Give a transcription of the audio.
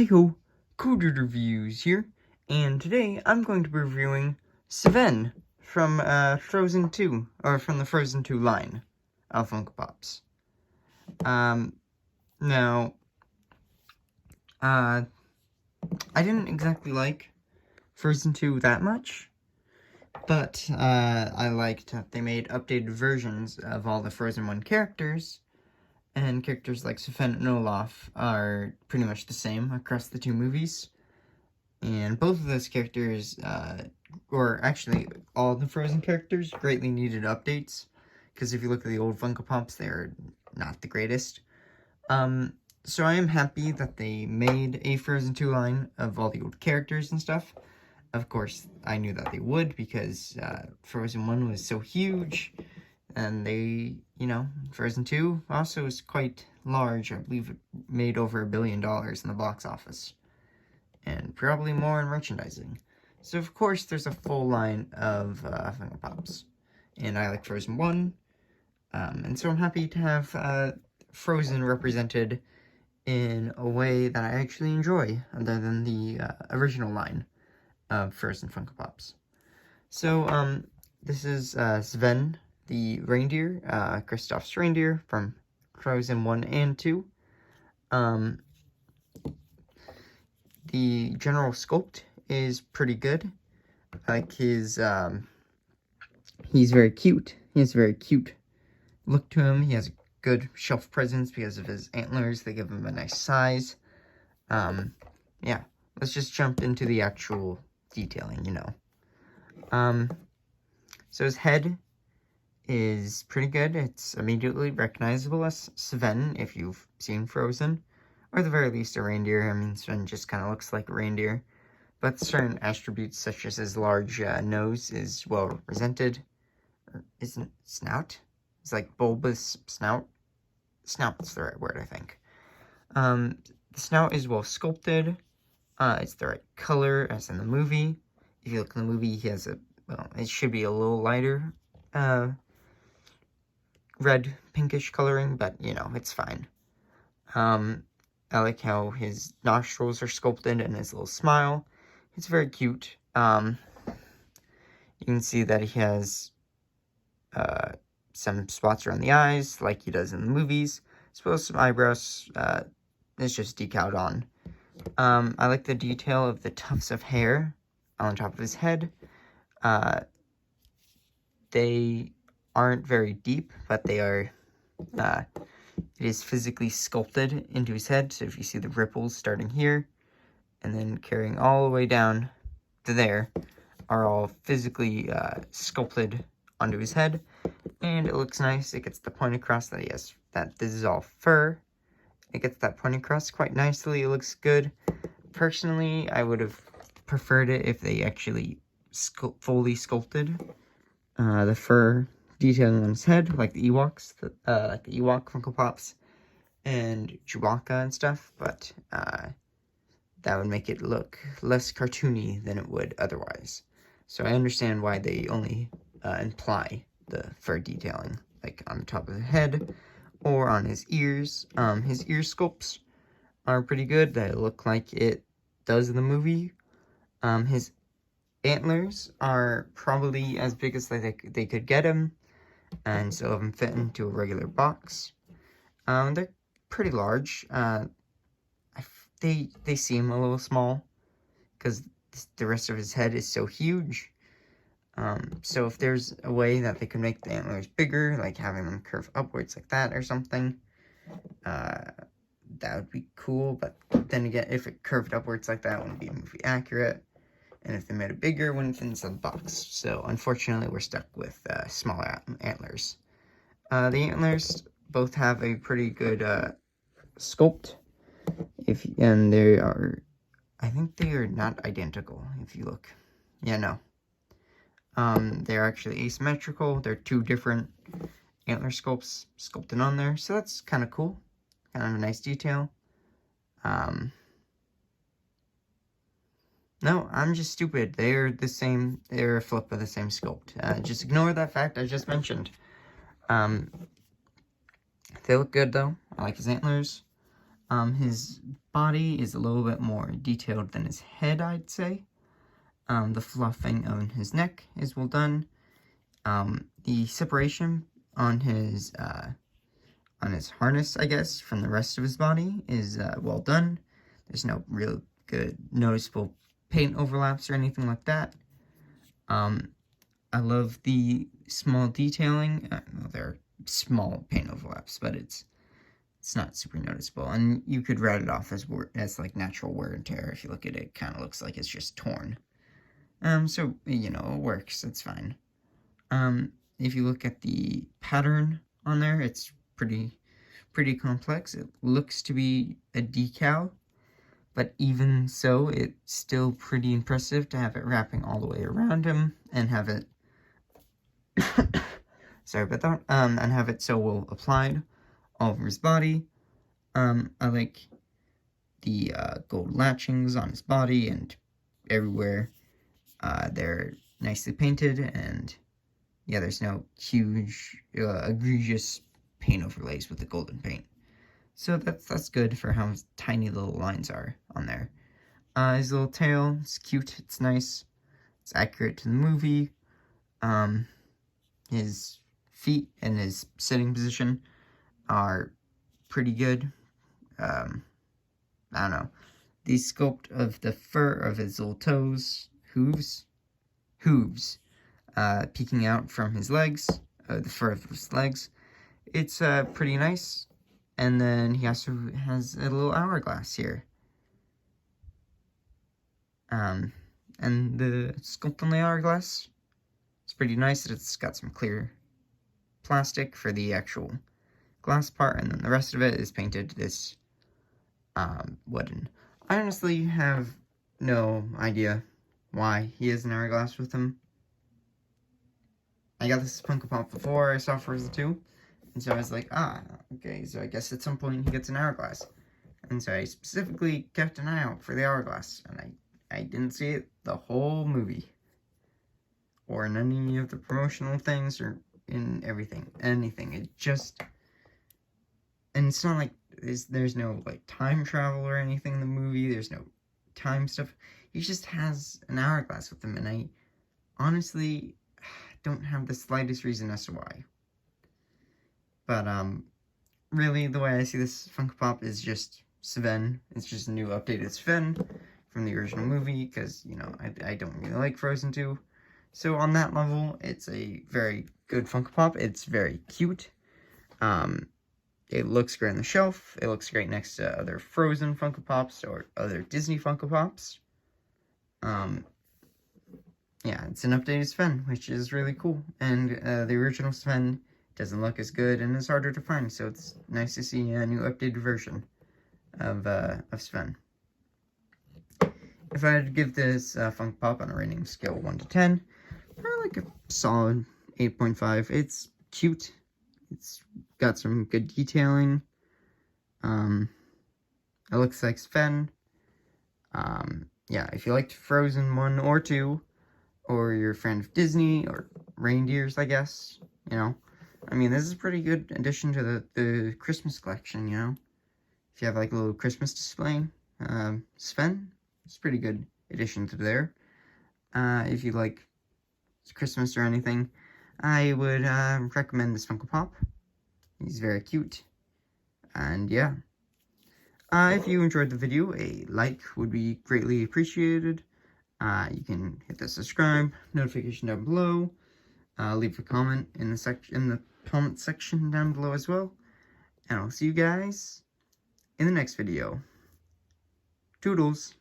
Hey ho, Coded Reviews here, and today I'm going to be reviewing Sven from Frozen 2, or from the Frozen 2 line of Funko Pops. Now, I didn't exactly like Frozen 2 that much, but I liked that they made updated versions of all the Frozen 1 characters, and characters like Sven and Olaf are pretty much the same across the two movies. And both of those characters, or actually all the Frozen characters, greatly needed updates. Because if you look at the old Funko Pops, they're not the greatest. So I am happy that they made a Frozen 2 line of all the old characters and stuff. Of course, I knew that they would because Frozen 1 was so huge. And they, Frozen 2 also is quite large. I believe it made over $1 billion in the box office. And probably more in merchandising. So of course there's a full line of Funko Pops. And I like Frozen 1. And so I'm happy to have Frozen represented in a way that I actually enjoy, other than the original line of Frozen Funko Pops. So, this is Sven, the reindeer, Kristoff's reindeer from Frozen 1 and 2. The general sculpt is pretty good. I like his, he's very cute. He has a very cute look to him. He has a good shelf presence because of his antlers. They give him a nice size. Yeah, let's just jump into the actual detailing, So his head is pretty good. It's immediately recognizable as Sven, if you've seen Frozen. Or at the very least, a reindeer. I mean, Sven just kind of looks like a reindeer. But certain attributes, such as his large nose, is well represented. Isn't snout? It's like bulbous snout. Snout's the right word, I think. The snout is well sculpted. It's the right color, as in the movie. If you look in the movie, he has it should be a little lighter, red, pinkish coloring, but, it's fine. I like how his nostrils are sculpted and his little smile. It's very cute. You can see that he has some spots around the eyes, like he does in the movies, as well as some eyebrows. It's just decaled on. I like the detail of the tufts of hair on top of his head. They aren't very deep, but they are... it is physically sculpted into his head, so if you see the ripples starting here, and then carrying all the way down to there, are all physically sculpted onto his head, and it looks nice. It gets the point across that that this is all fur. It gets that point across quite nicely. It looks good. Personally, I would have preferred it if they actually fully sculpted the fur detailing on his head, like the Ewoks, like the Ewok Funko Pops, and Chewbacca and stuff, but that would make it look less cartoony than it would otherwise. So I understand why they only imply the fur detailing, like on the top of the head or on his ears. His ear sculpts are pretty good. They look like it does in the movie. His antlers are probably as big as they could get him, and still have him fit into a regular box. They're pretty large. They seem a little small because the rest of his head is so huge. So if there's a way that they could make the antlers bigger, like having them curve upwards like that or something, that would be cool. But then again, if it curved upwards like that, it wouldn't be movie accurate. And if they made it bigger, it wouldn't fit inside the box. So unfortunately, we're stuck with smaller antlers. The antlers both have a pretty good sculpt. And they are, I think they are not identical. If you look, yeah, no. They're actually asymmetrical. They're two different antler sculpts sculpted on there, so that's kind of cool. Kind of a nice detail. No, I'm just stupid. They're the same. They're a flip of the same sculpt. Just ignore that fact I just mentioned. They look good though. I like his antlers. His body is a little bit more detailed than his head, I'd say. The fluffing on his neck is well done. The separation on his harness, I guess, from the rest of his body is well done. There's no real good noticeable paint overlaps or anything like that. I love the small detailing. Well, they're small paint overlaps, but it's not super noticeable, and you could write it off as like natural wear and tear. If you look at it, kind of looks like it's just torn. So you know, it works. It's fine. If you look at the pattern on there, it's pretty complex. It looks to be a decal, but even so, it's still pretty impressive to have it wrapping all the way around him and have it sorry about that, and have it so well applied all over his body. I like the gold latchings on his body and everywhere. They're nicely painted, and yeah, there's no huge, egregious paint overlays with the golden paint. So that's good for how tiny little lines are on there. His little tail, it's cute, it's nice, it's accurate to the movie. His feet and his sitting position are pretty good. I don't know. The sculpt of the fur of his little toes, hooves, peeking out from his legs, the fur of his legs, it's pretty nice. And then he also has a little hourglass here. And the sculpt on the hourglass, it's pretty nice. It's got some clear plastic for the actual glass part, and then the rest of it is painted this wooden. I honestly have no idea why he has an hourglass with him. I got this Funko Pop before I saw Frozen 2, and so I was like, okay, so I guess at some point he gets an hourglass. And so I specifically kept an eye out for the hourglass, and I didn't see it the whole movie, or in any of the promotional things, or in anything. It just, and it's not like there's no like time travel or anything in the movie. There's no time stuff. He just has an hourglass with him, and I honestly don't have the slightest reason as to why. But really, the way I see this Funko Pop is just Sven. It's just a new updated Sven from the original movie, because, you know, I don't really like Frozen 2. So on that level, it's a very good Funko Pop. It's very cute. It looks great on the shelf. It looks great next to other Frozen Funko Pops or other Disney Funko Pops. Yeah, it's an updated Sven, which is really cool. And the original Sven doesn't look as good and is harder to find, so it's nice to see a new updated version of Sven. If I had to give this Funko Pop on a rating scale 1 to 10, probably like a solid 8.5. It's cute. It's got some good detailing. It looks like Sven. Yeah, if you liked Frozen 1 or 2, or you're a fan of Disney, or reindeers, I guess, you know. I mean, this is a pretty good addition to the Christmas collection, you know. If you have like a little Christmas display, Sven, it's a pretty good addition to there. If you like Christmas or anything, I would recommend this Funko Pop. He's very cute. And yeah. If you enjoyed the video, a like would be greatly appreciated. You can hit the subscribe notification down below. Leave a comment in the comment section down below as well. And I'll see you guys in the next video. Toodles!